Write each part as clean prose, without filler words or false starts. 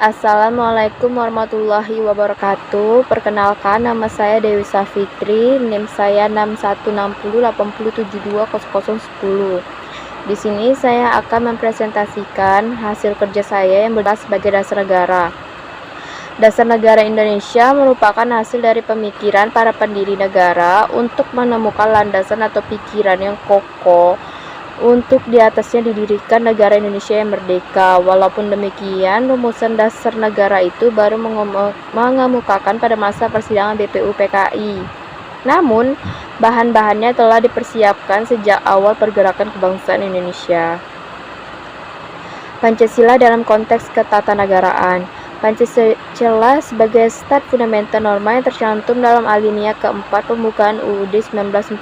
Assalamualaikum warahmatullahi wabarakatuh. Perkenalkan, nama saya Dewi Safitri, NIM saya 616080720010. Di sini saya akan mempresentasikan hasil kerja saya yang berbahas sebagai dasar negara. Dasar negara Indonesia merupakan hasil dari pemikiran para pendiri negara untuk menemukan landasan atau pikiran yang kokoh untuk di atasnya didirikan negara Indonesia yang merdeka. Walaupun demikian, rumusan dasar negara itu baru mengemukakan pada masa persidangan BPUPKI. Namun, bahan-bahannya telah dipersiapkan sejak awal pergerakan kebangsaan Indonesia. Pancasila dalam konteks ketatanegaraan. Pancasila sebagai start fundamental norma yang tercantum dalam alinea keempat pembukaan UUD 1945.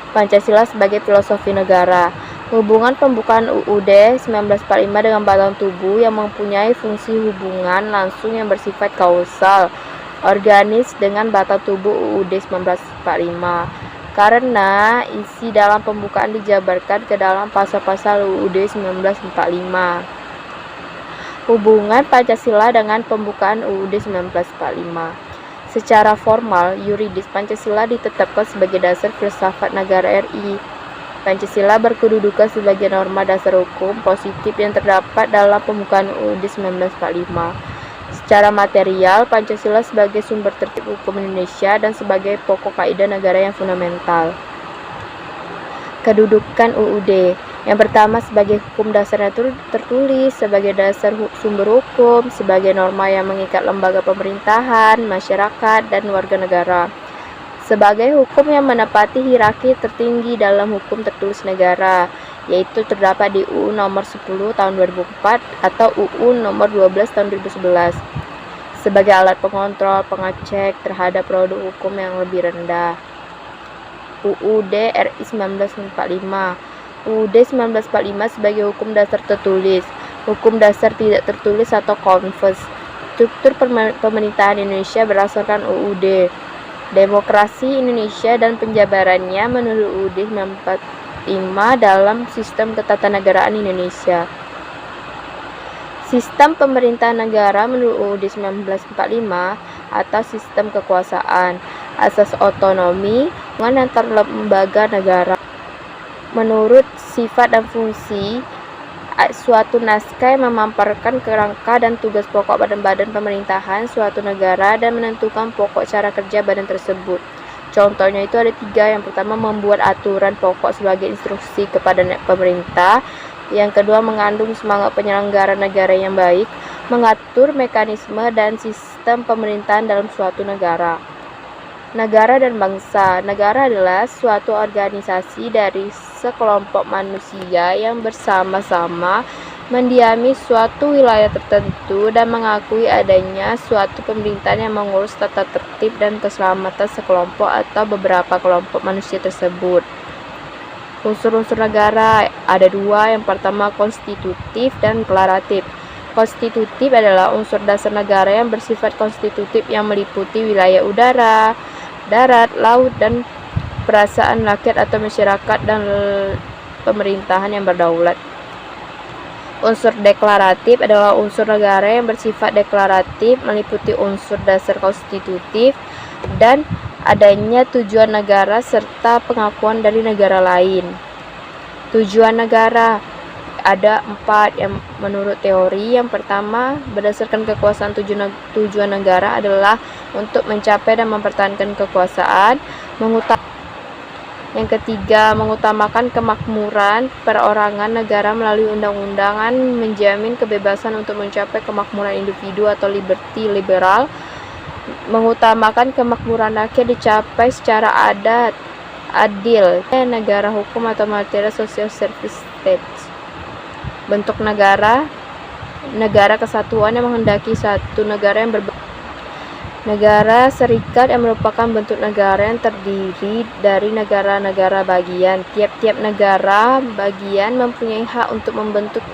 Pancasila sebagai filosofi negara. Hubungan pembukaan UUD 1945 dengan batang tubuh yang mempunyai fungsi hubungan langsung yang bersifat kausal, organis dengan batang tubuh UUD 1945. Karena isi dalam pembukaan dijabarkan ke dalam pasal-pasal UUD 1945. Hubungan Pancasila dengan pembukaan UUD 1945. Secara formal, yuridis, Pancasila ditetapkan sebagai dasar filsafat negara RI. Pancasila berkedudukan sebagai norma dasar hukum positif yang terdapat dalam pembukaan UUD 1945. Secara material, Pancasila sebagai sumber tertib hukum Indonesia dan sebagai pokok kaidah negara yang fundamental. Kedudukan UUD. Yang pertama, sebagai hukum dasar tertulis, sebagai dasar sumber hukum, sebagai norma yang mengikat lembaga pemerintahan, masyarakat, dan warga negara. Sebagai hukum yang menepati hierarki tertinggi dalam hukum tertulis negara, yaitu terdapat di UU nomor 10 tahun 2004 atau UU nomor 12 tahun 2011. Sebagai alat pengontrol, pengecek terhadap produk hukum yang lebih rendah. UUD RI 1945. UUD 1945 sebagai hukum dasar tertulis, hukum dasar tidak tertulis atau konvers. Struktur pemerintahan Indonesia berdasarkan UUD. Demokrasi Indonesia dan penjabarannya menurut UUD 1945 dalam sistem ketatanegaraan Indonesia. Sistem pemerintahan negara menurut UUD 1945 atau sistem kekuasaan, asas otonomi antar lembaga negara. Menurut sifat dan fungsi suatu naskah yang memaparkan kerangka dan tugas pokok badan-badan pemerintahan suatu negara dan menentukan pokok cara kerja badan tersebut. Contohnya itu ada 3. Yang pertama, membuat aturan pokok sebagai instruksi kepada pemerintah. Yang kedua, mengandung semangat penyelenggaraan negara yang baik, mengatur mekanisme dan sistem pemerintahan dalam suatu negara. Negara dan bangsa. Negara adalah suatu organisasi dari sekelompok manusia yang bersama-sama mendiami suatu wilayah tertentu dan mengakui adanya suatu pemerintahan yang mengurus tata tertib dan keselamatan sekelompok atau beberapa kelompok manusia tersebut. Unsur-unsur negara ada 2. Yang pertama, konstitutif dan deklaratif. Konstitutif adalah unsur dasar negara yang bersifat konstitutif yang meliputi wilayah udara, darat, laut, dan perasaan rakyat atau masyarakat dan pemerintahan yang berdaulat. Unsur deklaratif adalah unsur negara yang bersifat deklaratif, meliputi unsur dasar konstitutif dan adanya tujuan negara serta pengakuan dari negara lain. Tujuan negara ada 4 yang menurut teori. Yang pertama, berdasarkan kekuasaan tujuan negara adalah untuk mencapai dan mempertahankan kekuasaan. Yang ketiga, mengutamakan kemakmuran perorangan negara melalui undang-undangan, menjamin kebebasan untuk mencapai kemakmuran individu atau liberty liberal. Mengutamakan kemakmuran rakyat dicapai secara adil. Negara hukum atau material social service state. Bentuk negara kesatuan yang menghendaki satu negara yang Negara serikat yang merupakan bentuk negara yang terdiri dari negara-negara bagian. Tiap-tiap negara bagian mempunyai hak untuk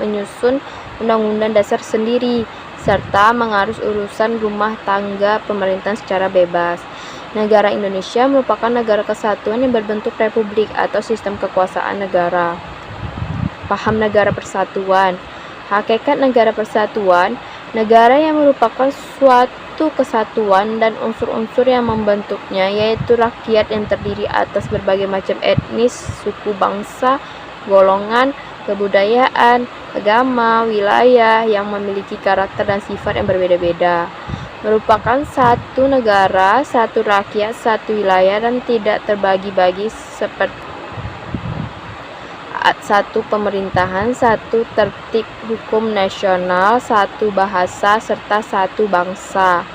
menyusun undang-undang dasar sendiri, serta mengarus urusan rumah tangga pemerintahan secara bebas. Negara Indonesia merupakan negara kesatuan yang berbentuk republik atau sistem kekuasaan negara. Paham negara persatuan. Hakikat negara persatuan Negara yang merupakan suatu kesatuan dan unsur-unsur yang membentuknya, yaitu rakyat yang terdiri atas berbagai macam etnis, suku bangsa, golongan, kebudayaan, agama, wilayah yang memiliki karakter dan sifat yang berbeda-beda. Merupakan satu negara, satu rakyat, satu wilayah, dan tidak terbagi-bagi seperti satu pemerintahan, satu tertib hukum nasional, satu bahasa, serta satu bangsa.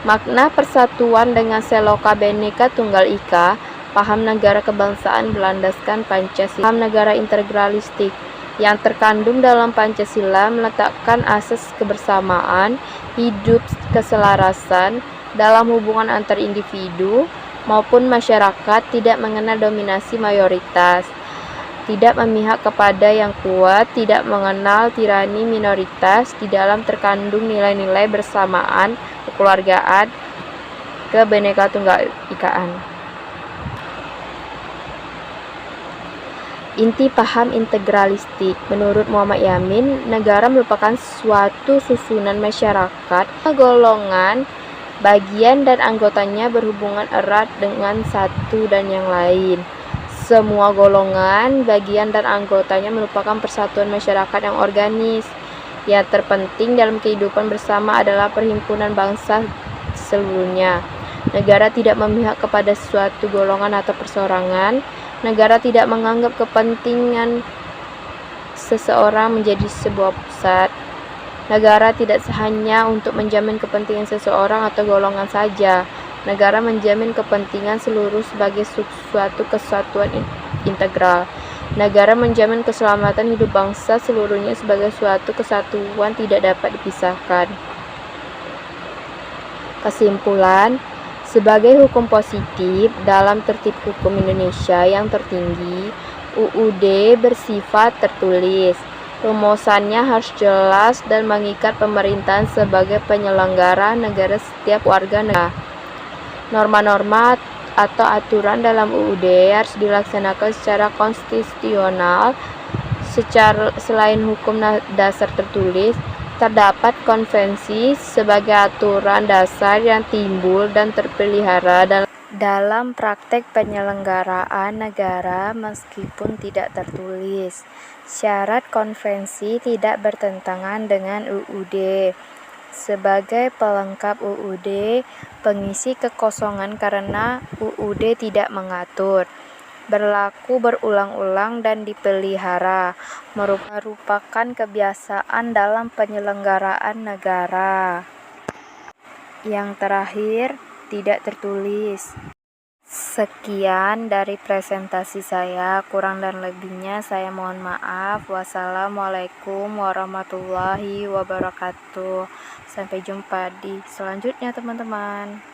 Makna persatuan dengan seloka Bhinneka Tunggal Ika, paham negara kebangsaan berlandaskan Pancasila. Paham negara integralistik yang terkandung dalam Pancasila meletakkan asas kebersamaan, hidup keselarasan dalam hubungan antar individu maupun masyarakat, tidak mengenal dominasi mayoritas, tidak memihak kepada yang kuat, tidak mengenal tirani minoritas, di dalam terkandung nilai-nilai bersamaan, kekeluargaan, kebinekaan. Inti paham integralistik. Menurut Muhammad Yamin, negara merupakan suatu susunan masyarakat, golongan, bagian dan anggotanya berhubungan erat dengan satu dan yang lain. Semua golongan, bagian, dan anggotanya merupakan persatuan masyarakat yang organis. Yang terpenting dalam kehidupan bersama adalah perhimpunan bangsa seluruhnya. Negara tidak memihak kepada suatu golongan atau perseorangan. Negara tidak menganggap kepentingan seseorang menjadi sebuah pusat. Negara tidak hanya untuk menjamin kepentingan seseorang atau golongan saja. Negara menjamin kepentingan seluruh sebagai suatu kesatuan integral. Negara menjamin keselamatan hidup bangsa seluruhnya sebagai suatu kesatuan tidak dapat dipisahkan. Kesimpulan, sebagai hukum positif dalam tertib hukum Indonesia yang tertinggi, UUD bersifat tertulis. Rumusannya harus jelas dan mengikat pemerintahan sebagai penyelenggara negara setiap warga negara. Norma-norma atau aturan dalam UUD harus dilaksanakan secara konstitusional. Selain hukum dasar tertulis, terdapat konvensi sebagai aturan dasar yang timbul dan terpelihara dalam praktek penyelenggaraan negara meskipun tidak tertulis. Syarat konvensi tidak bertentangan dengan UUD. Sebagai pelengkap UUD, pengisi kekosongan karena UUD tidak mengatur, berlaku berulang-ulang dan dipelihara, merupakan kebiasaan dalam penyelenggaraan negara. Yang terakhir, tidak tertulis. Sekian dari presentasi saya, kurang dan lebihnya saya mohon maaf. Wassalamualaikum warahmatullahi wabarakatuh. Sampai jumpa di selanjutnya teman-teman.